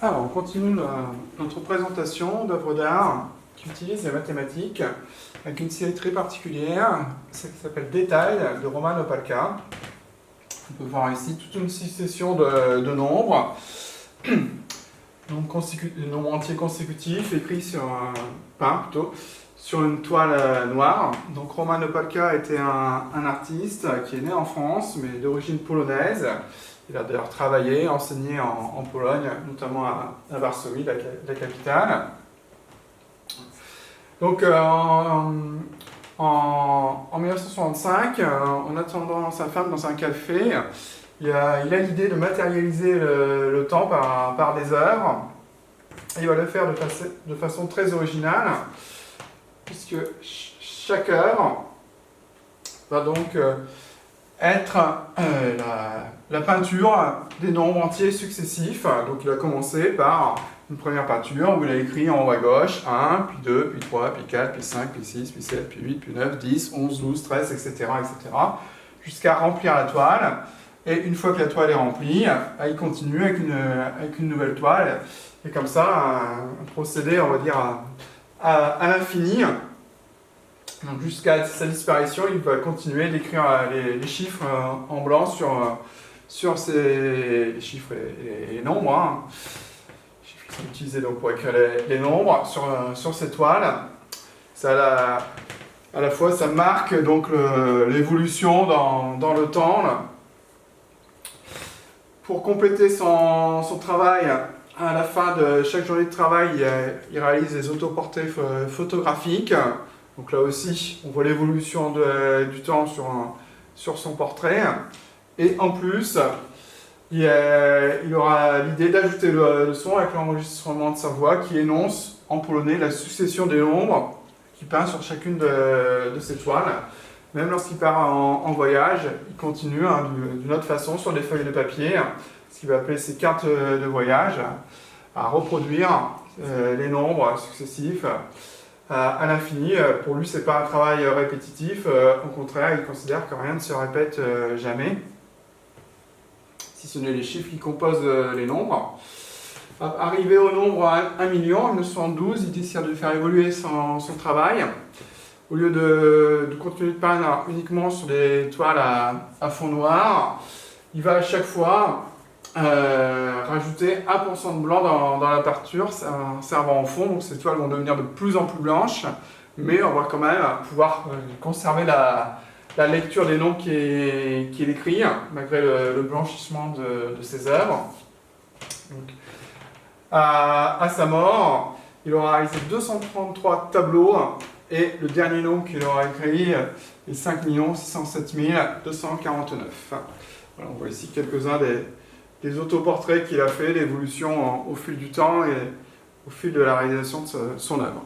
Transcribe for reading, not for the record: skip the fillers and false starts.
Alors, on continue notre présentation d'œuvres d'art qui utilisent les mathématiques avec une série très particulière, celle qui s'appelle Détail de Roman Opalka. On peut voir ici toute une succession de nombres, nombres entiers consécutifs écrits sur sur une toile noire. Donc Roman Opalka était un artiste qui est né en France, mais d'origine polonaise. Il a d'ailleurs travaillé, enseigné en Pologne, notamment à Varsovie, la capitale. Donc en 1965, en attendant sa femme dans un café, il a l'idée de matérialiser le temps par des œuvres. Et il va le faire de façon très originale, puisque chaque œuvre va donc être la peinture des nombres entiers successifs. Donc il a commencé par une première peinture où il a écrit en haut à gauche 1, puis 2, puis 3, puis 4, puis 5, puis 6, puis 7, puis 8, puis 9, 10, 11, 12, 13, etc. etc. jusqu'à remplir la toile. Et une fois que la toile est remplie, il continue avec une nouvelle toile. Et comme ça, un procédé, on va dire, à l'infini. Donc jusqu'à sa disparition, il va continuer d'écrire les chiffres en blanc sur les chiffres et les nombres. Les chiffres qui sont utilisés donc pour écrire les nombres sur ces toiles. Ça, à la fois, ça marque donc l'évolution dans le temps. Là. Pour compléter son travail, à la fin de chaque journée de travail, il réalise des autoportraits photographiques. Donc là aussi, on voit l'évolution du temps sur son portrait. Et en plus, il aura l'idée d'ajouter le son avec l'enregistrement de sa voix qui énonce en polonais la succession des nombres qu'il peint sur chacune de ses toiles. Même lorsqu'il part en voyage, il continue d'une autre façon sur des feuilles de papier, ce qu'il va appeler ses cartes de voyage, à reproduire les nombres successifs à l'infini. Pour lui, ce n'est pas un travail répétitif, au contraire, il considère que rien ne se répète jamais, si ce n'est les chiffres qui composent les nombres. Arrivé au nombre 1 million, en 1912, il décide de faire évoluer son travail. Au lieu de continuer de peindre uniquement sur des toiles à fond noir, il va à chaque fois rajouter 1% de blanc dans la peinture, servant en fond. Donc ces toiles vont devenir de plus en plus blanches, mais on va quand même pouvoir conserver la lecture des noms qu'il écrit, malgré le blanchissement de ses œuvres. Donc, à sa mort, il aura réalisé 233 tableaux, et le dernier nombre qu'il aura écrit est 5 607 249. Voilà, on voit ici quelques-uns des autoportraits qu'il a fait, l'évolution au fil du temps et au fil de la réalisation de son œuvre.